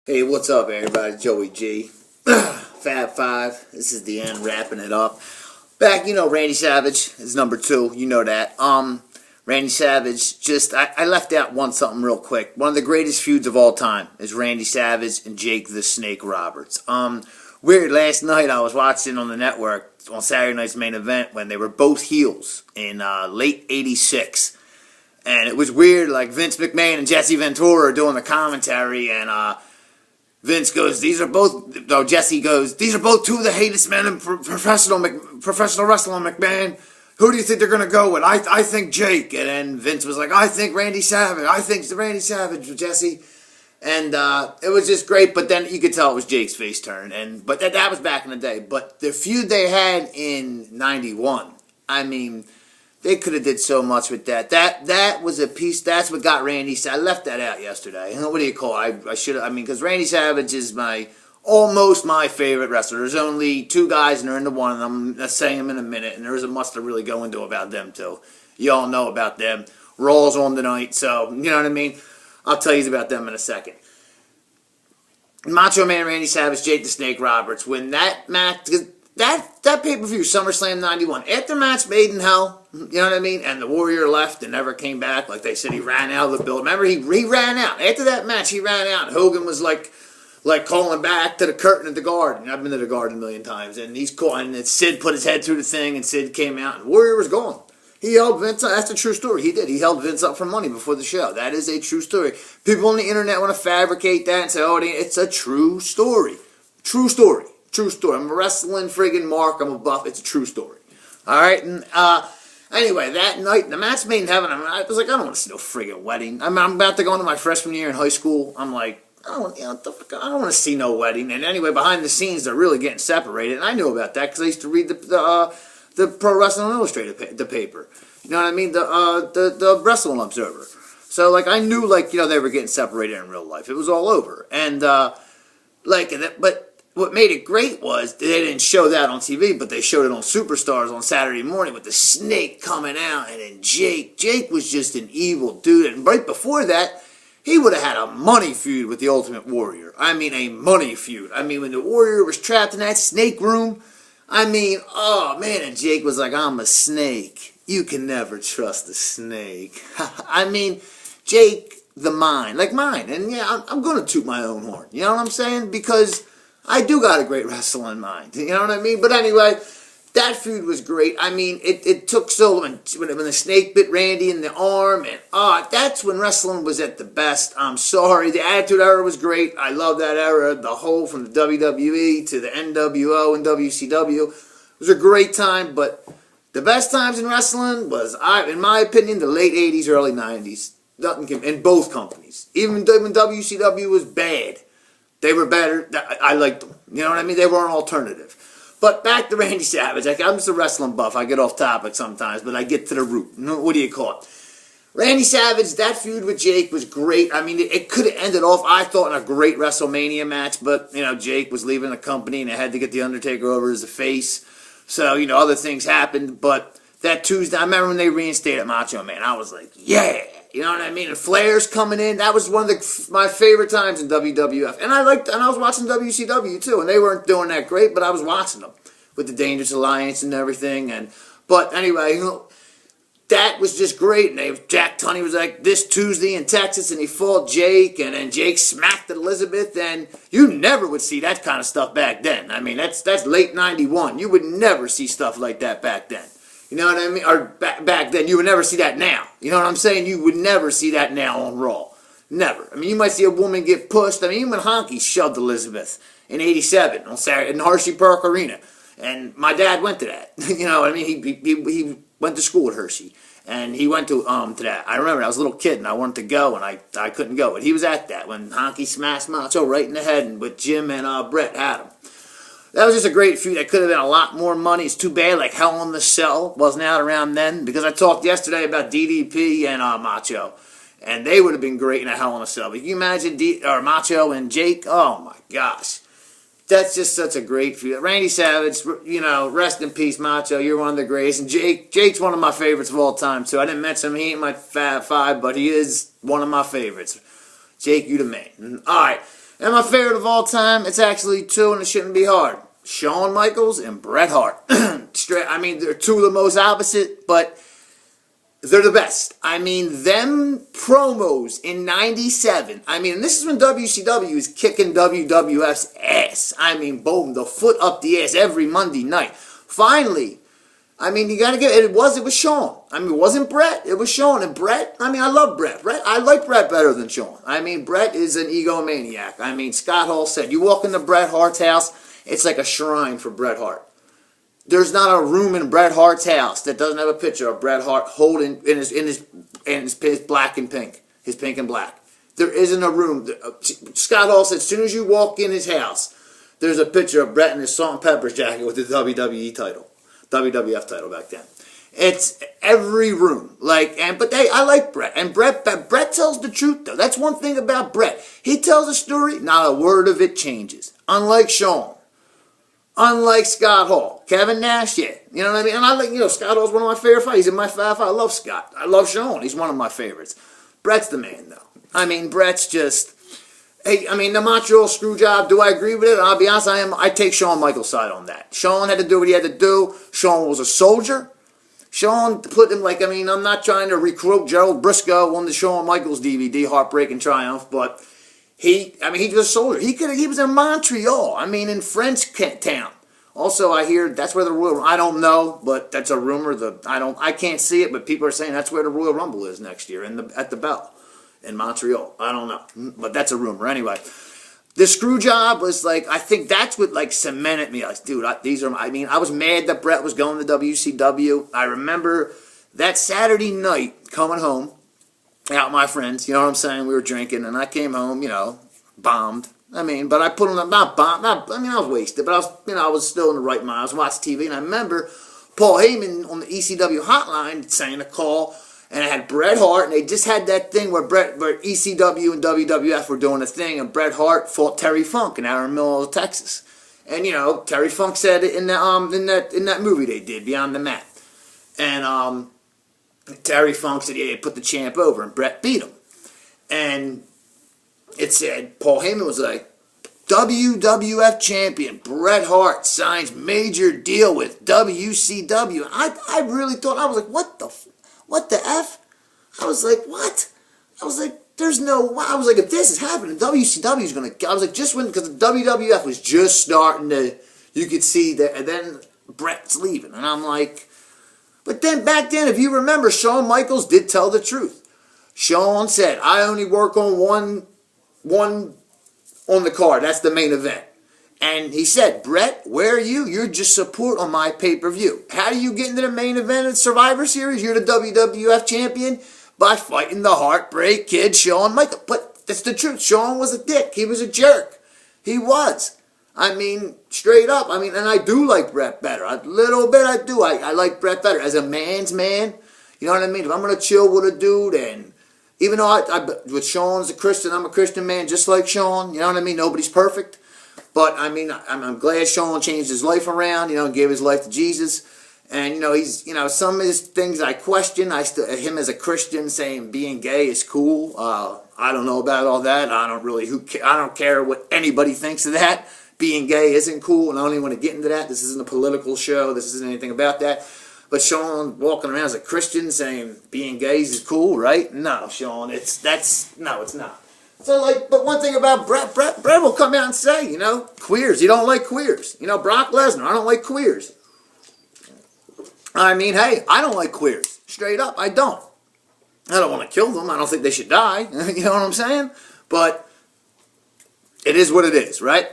Hey, what's up, everybody? Joey G. Fab 5. This is the end, wrapping it up. Back, Randy Savage is number 2. You know that. Randy Savage, I left out something real quick. One of the greatest feuds of all time is Randy Savage and Jake the Snake Roberts. Weird, last night I was watching on the network on Saturday night's main event when they were both heels in late 86. And it was weird, like Vince McMahon and Jesse Ventura are doing the commentary, and Vince goes, Jesse goes, these are both two of the hatest men in professional wrestling, McMahon. Who do you think they're going to go with? I think Jake. And then Vince was like, I think Randy Savage. I think it's Randy Savage, Jesse. And it was just great, but then you could tell it was Jake's face turn. But that was back in the day. But the feud they had in 91, I mean, they could have did so much with that. That was a piece. That's what got Randy. I left that out yesterday. What do you call it? I should. Because Randy Savage is almost my favorite wrestler. There's only 2 guys, and they're into one, and I'm gonna say them in a minute. And there isn't much to really go into about them too. You all know about them. Raw's on tonight, so you know what I mean. I'll tell you about them in a second. Macho Man Randy Savage, Jake the Snake Roberts. When that match. That pay-per-view, SummerSlam 91, after match Made in Hell, you know what I mean? And the Warrior left and never came back. Like they said, he ran out of the building. Remember, he ran out. After that match, he ran out. Hogan was like calling back to the curtain at the Garden. I've been to the Garden a million times. And he's calling, and Sid put his head through the thing, and Sid came out, and Warrior was gone. He held Vince up. That's a true story. He did. He held Vince up for money before the show. That is a true story. People on the internet want to fabricate that and say, oh, it's a true story. True story. True story. I'm a wrestling friggin' mark. I'm a buff. It's a true story. All right. And anyway, that night, the match made in heaven. I was like, I don't want to see no friggin' wedding. I'm about to go into my freshman year in high school. I'm like, I don't want to see no wedding. And anyway, behind the scenes, they're really getting separated. And I knew about that because I used to read the Pro Wrestling Illustrated the paper. You know what I mean? The Wrestling Observer. So I knew they were getting separated in real life. It was all over. And but. What made it great was they didn't show that on TV, but they showed it on Superstars on Saturday morning with the Snake coming out, and then Jake. Jake was just an evil dude, and right before that, he would have had a money feud with the Ultimate Warrior. I mean, a money feud. I mean, when the Warrior was trapped in that snake room, oh man, and Jake was like, I'm a snake. You can never trust a snake. Jake, the mind, like mine, and yeah, I'm going to toot my own horn. You know what I'm saying? Because I do got a great wrestling mind. You know what I mean? But anyway, that feud was great. It took so when the Snake bit Randy in the arm, and that's when wrestling was at the best. I'm sorry. The Attitude Era was great. I love that era. The whole from the WWE to the NWO and WCW. It was a great time, but the best times in wrestling was, in my opinion, the late 80s, early 90s. Nothing came in both companies. Even when WCW was bad. They were better. I liked them. You know what I mean? They were an alternative. But back to Randy Savage. I'm just a wrestling buff. I get off topic sometimes, but I get to the root. What do you call it? Randy Savage, that feud with Jake was great. It could have ended off, I thought, in a great WrestleMania match, but, Jake was leaving the company, and they had to get The Undertaker over as the face. So, other things happened. But that Tuesday, I remember when they reinstated Macho Man. I was like, yeah. You know what I mean? And Flair's coming in. That was one of my favorite times in WWF. And I was watching WCW too. And they weren't doing that great, but I was watching them with the Dangerous Alliance and everything. But anyway, that was just great. And Jack Tunney was like this Tuesday in Texas, and he fought Jake, and then Jake smacked Elizabeth. And you never would see that kind of stuff back then. That's late 91. You would never see stuff like that back then. You know what I mean? Or back then, you would never see that now. You know what I'm saying? You would never see that now on Raw. Never. You might see a woman get pushed. Even Honky shoved Elizabeth in 87 on Saturday in Hershey Park Arena. And my dad went to that. You know what I mean? He went to school at Hershey. And he went to that. I remember I was a little kid and I wanted to go and I couldn't go. But he was at that when Honky smashed Macho right in the head and with Jim and Brett had him. That was just a great feud. That could have been a lot more money. It's too bad, Hell in the Cell wasn't out around then. Because I talked yesterday about DDP and Macho. And they would have been great in a Hell in a Cell. But can you imagine Macho and Jake? Oh, my gosh. That's just such a great feud. Randy Savage, rest in peace, Macho. You're one of the greatest. And Jake's one of my favorites of all time, too. I didn't mention him. He ain't my Fab 5, but he is one of my favorites. Jake, you the man. All right. And my favorite of all time, it's actually two, and it shouldn't be hard. Shawn Michaels and Bret Hart. I mean, they're two of the most opposite, but they're the best. I mean, them promos in '97. I mean, this is when WCW is kicking WWF's ass. I mean, boom, the foot up the ass every Monday night. Finally, I mean, you got to get it. It was Shawn. I mean, it wasn't Bret. It was Shawn. And Bret, I mean, I love Bret. I like Bret better than Shawn. I mean, Bret is an egomaniac. I mean, Scott Hall said, you walk into Bret Hart's house, it's like a shrine for Bret Hart. There's not a room in Bret Hart's house that doesn't have a picture of Bret Hart holding in his black and pink, his pink and black. There isn't a room. Scott Hall said, as soon as you walk in his house, there's a picture of Bret in his salt and peppers jacket with the WWE title. WWF title back then. It's every room. I like Bret. And Bret tells the truth, though. That's one thing about Bret. He tells a story, not a word of it changes. Unlike Shawn. Unlike Scott Hall. Kevin Nash, yeah. You know what I mean? And I like, Scott Hall's one of my favorite fighters. He's in my five. I love Scott. I love Shawn. He's one of my favorites. Bret's the man, though. I mean, Bret's just... Hey, I mean, the Montreal Screwjob, do I agree with it? I'll be honest, I take Shawn Michaels' side on that. Shawn had to do what he had to do. Shawn was a soldier. Shawn put him I'm not trying to recruit Gerald Briscoe on the Shawn Michaels DVD, Heartbreak and Triumph, but he was a soldier. He was in Montreal, in French town. Also, I hear that's where the Royal, I don't know, but that's a rumor. I can't see it, but people are saying that's where the Royal Rumble is next year at the Bell. In Montreal. I don't know. But that's a rumor. Anyway, the screw job was I think that's what cemented me. Dude, I was mad that Bret was going to WCW. I remember that Saturday night coming home, out with my friends, you know what I'm saying? We were drinking, and I came home, bombed. But I put on, not bombed, I was wasted, but I was still in the right mind. I was watching TV, and I remember Paul Heyman on the ECW hotline saying a call. And I had Bret Hart, and they just had that thing where ECW and WWF were doing a thing, and Bret Hart fought Terry Funk in Amarillo, Texas. And Terry Funk said it in that movie they did, Beyond the Mat. And Terry Funk said, yeah, put the champ over, and Bret beat him. And it said, Paul Heyman was like, WWF champion Bret Hart signs major deal with WCW. I really thought, I was like, what the F? I was like, what? I was like, there's no, I was like, if this is happening, WCW is going to, I was like, because the WWF was just starting to, you could see that, and then Bret's leaving. And I'm like, but then back then, if you remember, Shawn Michaels did tell the truth. Shawn said, I only work on one on the card. That's the main event. And he said, Bret, where are you? You're just support on my pay-per-view. How do you get into the main event of Survivor Series? You're the WWF champion by fighting the Heartbreak Kid, Shawn Michaels. But that's the truth. Shawn was a dick. He was a jerk. He was. Straight up. And I do like Bret better. A little bit I do. I like Bret better. As a man's man, you know what I mean? If I'm going to chill with a dude, and even though with Shawn's a Christian, I'm a Christian man just like Shawn. You know what I mean? Nobody's perfect. But, I'm glad Shawn changed his life around, and gave his life to Jesus. And, he's, some of his things I question. Him as a Christian saying being gay is cool. I don't know about all that. I don't care what anybody thinks of that. Being gay isn't cool, and I don't even want to get into that. This isn't a political show. This isn't anything about that. But Shawn walking around as a Christian saying being gay is cool, right? No, Shawn, it's not. So, but one thing about Bret will come out and say, queers. You don't like queers. Brock Lesnar, I don't like queers. Hey, I don't like queers. Straight up, I don't. I don't want to kill them. I don't think they should die. You know what I'm saying? But it is what it is, right?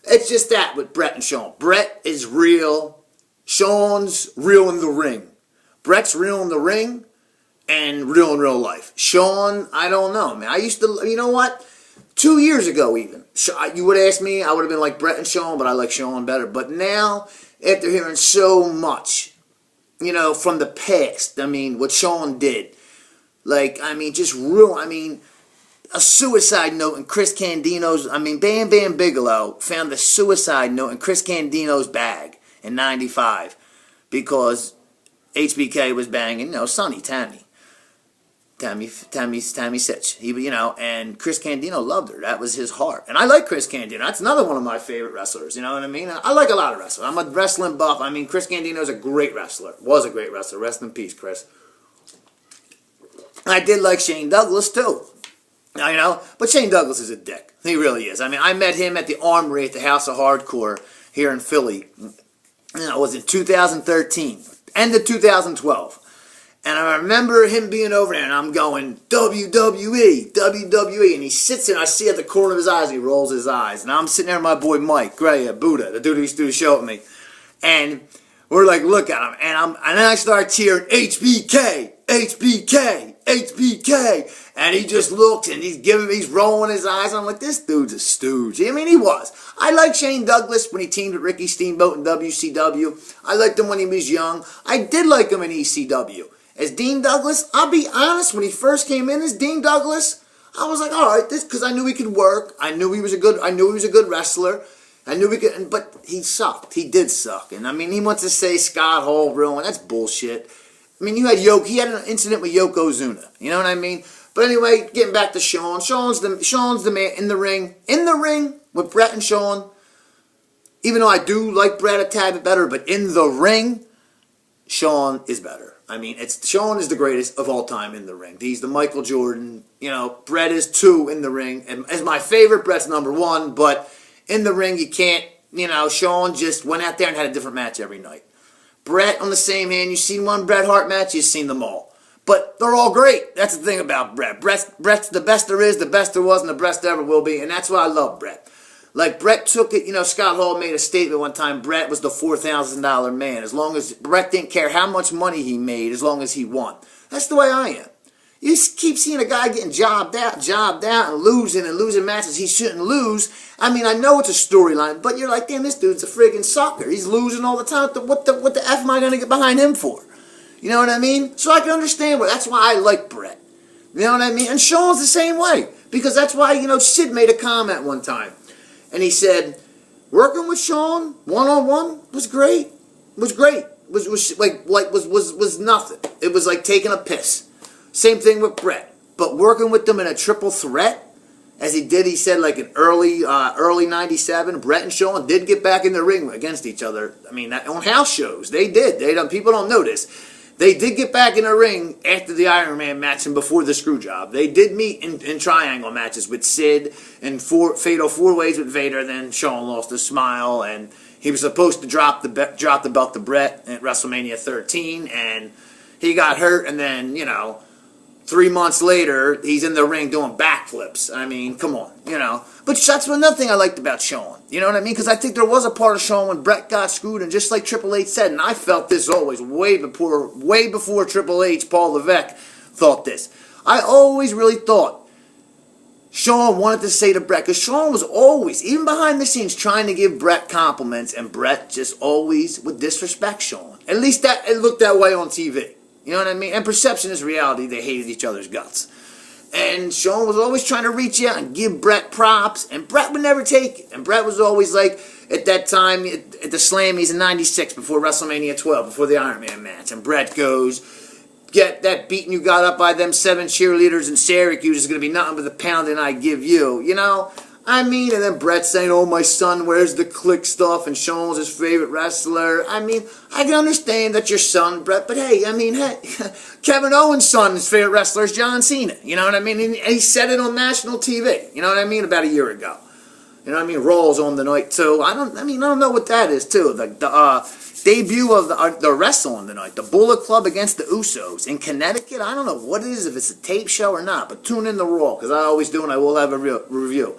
It's just that with Bret and Shawn. Bret is real. Shawn's real in the ring. Bret's real in the ring. And real in real life. Shawn, I don't know, man. I used to, you know what? 2 years ago even, you would ask me, I would have been like Bret and Shawn, but I like Shawn better. But now, after hearing so much, from the past, what Shawn did, just real, a suicide note in Chris Candido's, Bam Bam Bigelow found the suicide note in Chris Candido's bag in '95 because HBK was banging, Sonny Tammy. Tammy Sitch. And Chris Candido loved her. That was his heart. And I like Chris Candido. That's another one of my favorite wrestlers. You know what I mean? I like a lot of wrestlers. I'm a wrestling buff. I mean, Chris Candido is a great wrestler. Was a great wrestler. Rest in peace, Chris. I did like Shane Douglas, too. But Shane Douglas is a dick. He really is. I mean, I met him at the Armory at the House of Hardcore here in Philly. It was in 2013. End of 2012. And I remember him being over there, and I'm going, WWE, WWE. And he sits there, and I see at the corner of his eyes, he rolls his eyes. And I'm sitting there with my boy Mike Gray, Buddha, the dude who used to do the show with me. And we're like, look at him. And then I start cheering, HBK, HBK, HBK. And he just looks, and he's rolling his eyes. I'm like, this dude's a stooge. I mean, he was. I like Shane Douglas when he teamed with Ricky Steamboat in WCW. I liked him when he was young. I did like him in ECW. As Dean Douglas, I'll be honest, when he first came in as Dean Douglas, I was like, all right, this, because I knew he could work. I knew he was a good wrestler. I knew he could, but he sucked. He did suck. And I mean, he wants to say Scott Hall ruined. That's bullshit. I mean, he had an incident with Yokozuna. You know what I mean? But anyway, getting back to Shawn. Shawn's the man in the ring. In the ring with Bret and Shawn. Even though I do like Bret a tad bit better, but in the ring, Shawn is better. I mean, Shawn is the greatest of all time in the ring. He's the Michael Jordan. Bret is 2 in the ring. And as my favorite, Bret's number 1. But in the ring, you can't, Shawn just went out there and had a different match every night. Bret, on the same hand, you've seen one Bret Hart match, you've seen them all. But they're all great. That's the thing about Bret. Bret's the best there is, the best there was, and the best there ever will be. And that's why I love Bret. Like, Bret took it, Scott Hall made a statement one time, Bret was the $4,000 man. As long as Bret didn't care how much money he made, as long as he won. That's the way I am. You keep seeing a guy getting jobbed out, and losing matches he shouldn't lose. I mean, I know it's a storyline, but you're like, damn, this dude's a friggin' sucker. He's losing all the time. What the F am I going to get behind him for? You know what I mean? So I can understand, but that's why I like Bret. You know what I mean? And Shawn's the same way. Because that's why, Sid made a comment one time. And he said, working with Shawn one-on-one was great. Was nothing. It was like taking a piss. Same thing with Bret. But working with them in a triple threat, as he said like in early 97, Bret and Shawn did get back in the ring against each other. I mean, on house shows, they did. People don't know this. They did get back in the ring after the Iron Man match and before the screw job. They did meet in triangle matches with Sid and fatal 4-ways with Vader. Then Shawn lost his smile, and he was supposed to drop the belt to Bret at WrestleMania 13, and he got hurt. And then 3 months later, he's in the ring doing backflips. I mean, come on, But that's another thing I liked about Shawn. You know what I mean? Because I think there was a part of Shawn when Bret got screwed, and just like Triple H said, and I felt this always, way before Triple H, Paul Levesque thought this. I always really thought Shawn wanted to say to Bret, because Shawn was always, even behind the scenes, trying to give Bret compliments, and Bret just always would disrespect Shawn. At least it looked that way on TV. You know what I mean? And perception is reality. They hated each other's guts. And Shawn was always trying to reach out and give Bret props, and Bret would never take it. And Bret was always like, at that time, at the Slammies in 96, before WrestleMania 12, before the Iron Man match, and Bret goes, get that beating you got up by them 7 cheerleaders in Syracuse is going to be nothing but the pounding I give you. I mean, and then Bret saying, oh, my son wears the click stuff, and Shawn's his favorite wrestler. I mean, I can understand that your son, Bret, but hey, Kevin Owens' son, his favorite wrestler is John Cena. You know what I mean? And he said it on national TV, you know what I mean, about a year ago. You know what I mean? Raw's on the night, too. I don't know what that is, too. The debut of the wrestling tonight, the Bullet Club against the Usos in Connecticut. I don't know what it is, if it's a tape show or not, but tune in to Raw, because I always do, and I will have a review.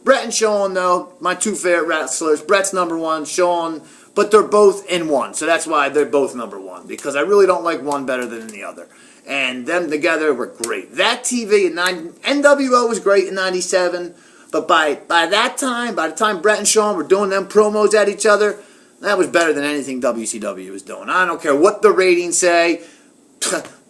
Bret and Shawn, though, my 2 favorite wrestlers. Bret's number 1, Shawn, but they're both in one, so that's why they're both number 1, because I really don't like one better than the other. And them together were great. That TV in NWO was great in 97, but by that time, by the time Bret and Shawn were doing them promos at each other, that was better than anything WCW was doing. I don't care what the ratings say.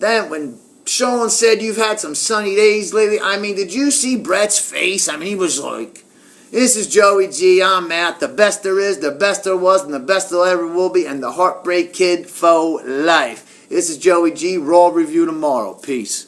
Then when Shawn said, you've had some sunny days lately. I mean, did you see Bret's face? I mean, he was like, this is Joey G, I'm Matt, the best there is, the best there was, and the best there ever will be, and the Heartbreak Kid for life. This is Joey G, Raw review tomorrow. Peace.